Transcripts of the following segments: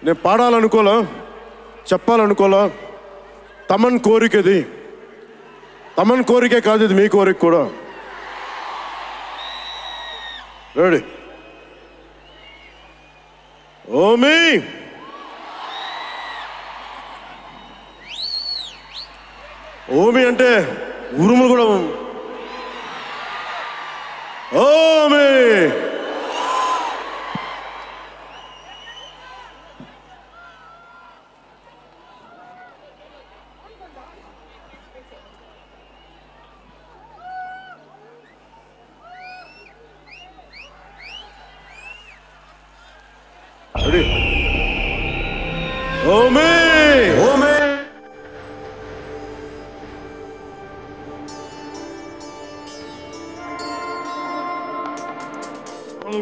నేను పాడాలనుకోలా, చెప్పాలనుకోలా. తమన్ కోరిక ఇది. తమన్ కోరికే కాదు, ఇది మీ కోరిక కూడా. రెడీ? ఓమి ఓమి అంటే ఉరుములు కూడా. Omi Omi Omi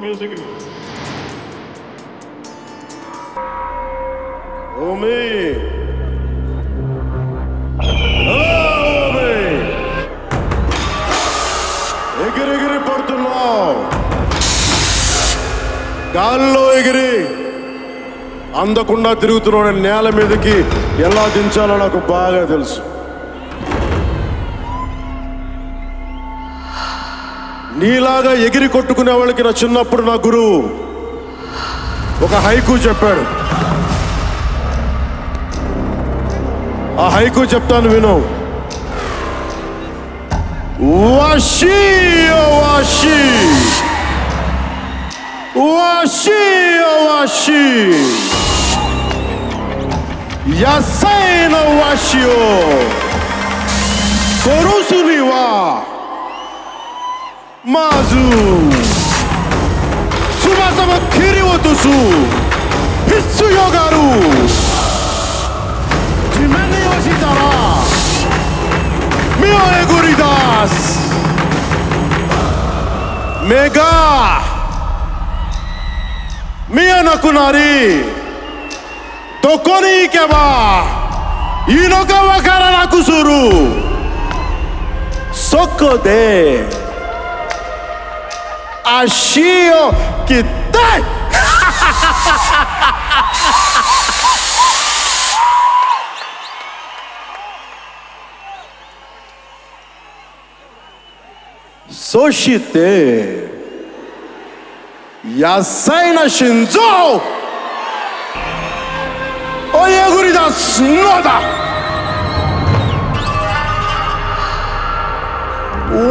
music. Omi. Omi. ఎగిరి పడుతున్నావు, గాల్లో ఎగిరి అందకుండా తిరుగుతున్నాడు. నేల మీదకి ఎలా దించాలో నాకు బాగా తెలుసు. నీలాగా ఎగిరి కొట్టుకునే వాళ్ళకి నా చిన్నప్పుడు నా గురువు ఒక హైకు చెప్పాడు. ఆ హైకు చెప్తాను, విను. Vashi Vashi Vashi Vashi యాసైన వాషియో కొరుసునివా Mazu Tsubasa Kiriwotosu Hitsu Yogaru Jimeni Yoshitara Mio Eguridas Mega Mia Nakunari Dokoni Ikeba Inoka Wakara Nakusuru Soko de Ashio Kitai Soshite Yasaina Shinzo Oyegurida Snoda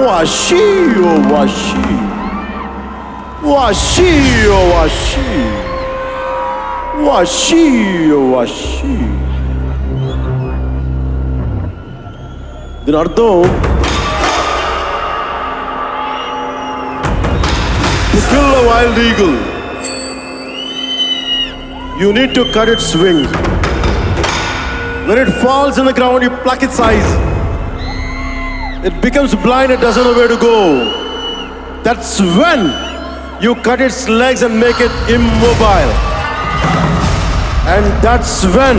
Washi Washi Washi, washi, washi, washi. దీని అర్థం, to kill a wild eagle, you need to cut its wings. When it falls in the ground, you pluck its eyes. It becomes blind, it doesn't know where to go. That's when you cut its legs and make it immobile. And that's when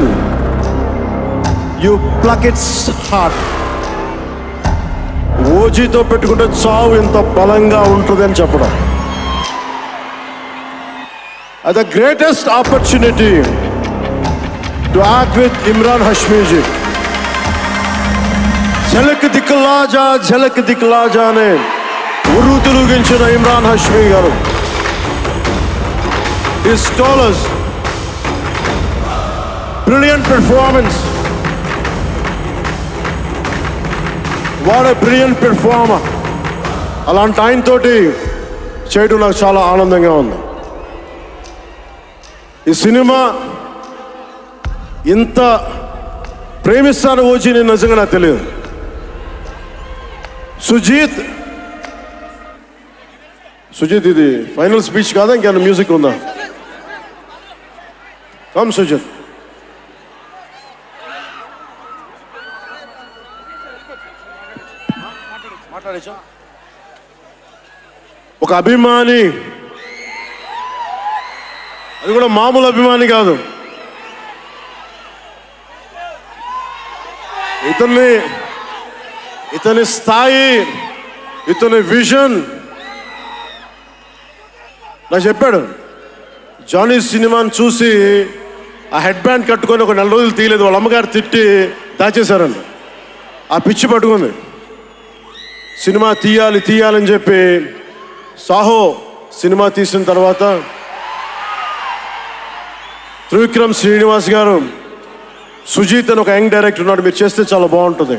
you pluck its heart. ఓజీతో పెట్టుకుంటే చావు ఇంత బలంగా ఉంటుంది అని చెప్పడం. The greatest opportunity to act with Imran Hashmi ji. झलक दिखला जा ने ఉర్రు తిరిగించిన ఇమ్రాన్ హష్మీ గారు. His scholars, brilliant performance. What a brilliant performer. అలాంటి ఆయన తోటి చేయడం నాకు చాలా ఆనందంగా ఉంది. ఈ సినిమా ఇంత ప్రేమిస్తాను ఓజీ నేను నిజంగా నాకు తెలియదు. సుజిత్ ఇది ఫైనల్ స్పీచ్ కాదా, ఇంకేమైనా మ్యూజిక్ ఉందా? కమ్ సుజిత్. మాట్లాడేచ్చా? ఒక అభిమాని, అది కూడా మామూలు అభిమాని కాదు, ఇతని స్థాయి, ఇతని విజన్ నాకు చెప్పాడు. జానీ సినిమాని చూసి ఆ హెడ్ బ్యాండ్ కట్టుకొని ఒక 4 రోజులు తీయలేదు. వాళ్ళ అమ్మగారు తిట్టి దాచేశారండి. ఆ పిచ్చి పట్టుకుంది. సినిమా తీయాలని చెప్పి సాహో సినిమా తీసిన తర్వాత త్రివిక్రమ్ శ్రీనివాస్ గారు, సుజీత్ అని ఒక యంగ్ డైరెక్టర్ ఉన్నాడు, మీరు చేస్తే చాలా బాగుంటుంది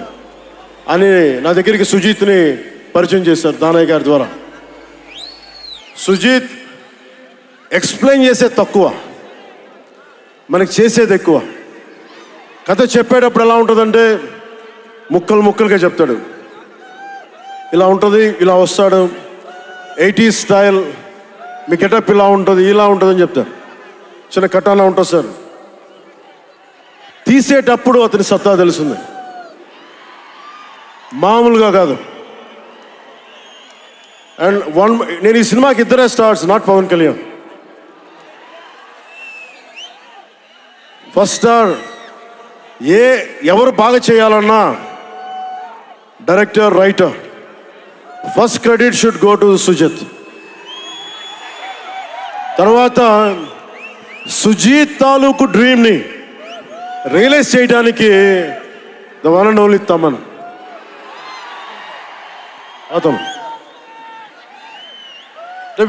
అని నా దగ్గరికి సుజీత్ని పరిచయం చేశారు దానయ్య గారి ద్వారా. సుజీత్ ఎక్స్ప్లెయిన్ చేసేది తక్కువ, మనకి చేసేది ఎక్కువ. కథ చెప్పేటప్పుడు ఎలా ఉంటుందంటే ముక్కలుగా చెప్తాడు. ఇలా ఉంటుంది, ఇలా వస్తాడు, 80s స్టైల్, మీ గెటప్ ఇలా ఉంటుంది అని చెప్తారు. చిన్న కటానా ఉంటుంది సార్. తీసేటప్పుడు అతని సత్తా తెలుస్తుంది, మామూలుగా కాదు. అండ్ నేను ఈ సినిమాకి ఇద్దరే stars, not Pavan Kalyan. First star ఎవరు బాగా చేయాలన్నా director, writer, first credit should go to Sujith. తర్వాత సుజీత్ తాలూకు డ్రీమ్ని రియలైజ్ చేయడానికి the one and only Thaman. అతను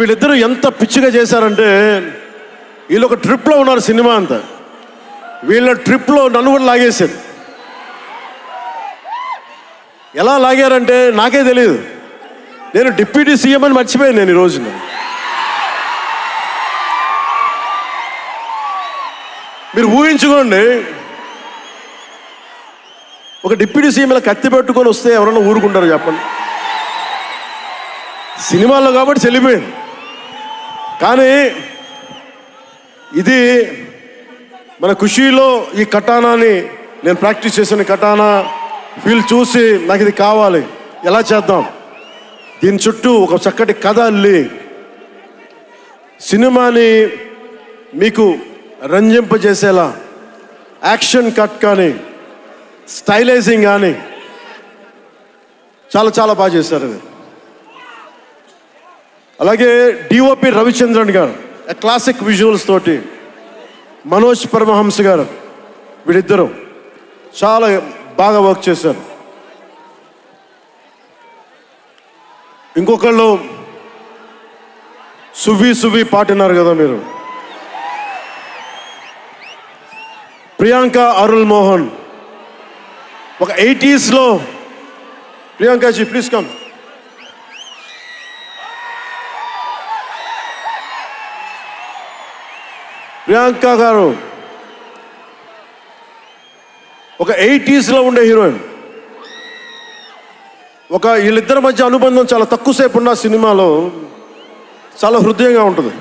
వీళ్ళిద్దరూ ఎంత పిచ్చిగా చేశారంటే, వీళ్ళు ఒక ట్రిప్లో ఉన్నారు సినిమా అంతా. వీళ్ళ ట్రిప్లో నన్ను కూడా లాగేశారు. ఎలా లాగారంటే నాకే తెలియదు. నేను డిప్యూటీ సీఎం అని మర్చిపోయాను నేను ఈ రోజున. మీరు ఊహించుకోండి, ఒక డిప్యూటీ సీఎం ఇలా కత్తి పెట్టుకొని వస్తే ఎవరన్నా ఊరుకుంటారు చెప్పండి? సినిమాల్లో కాబట్టి చెల్లిపోయింది. కానీ ఇది మన ఖుషీలో ఈ కటానాని నేను ప్రాక్టీస్ చేసిన కటానా ఫీల్ చూసి నాకు ఇది కావాలి, ఎలా చేద్దాం, దీని చుట్టూ ఒక చక్కటి కథ అల్లి సినిమాని మీకు రంజింపజేసేలా యాక్షన్ కట్ కానీ స్టైలైజింగ్ కానీ చాలా బాగా చేశారు అది. అలాగే డిఓపి రవిచంద్రన్ గారు క్లాసిక్ విజువల్స్ తోటి, మనోజ్ పరమహంస గారు, వీళ్ళిద్దరూ చాలా బాగా వర్క్ చేశారు. ఇంకొకళ్ళు సువి పాటినారు కదా మీరు, ప్రియాంక అరుల్ మోహన్. ఒక 80s లో ప్రియాంకాజీ ప్లీజ్ కమ్. ప్రియాంక గారు ఒక 80s లో ఉండే హీరోయిన్. వీళ్ళిద్దరి మధ్య అనుబంధం చాలా తక్కువసేపు ఉన్న సినిమాలో చాలా హృదయంగా ఉంటుంది.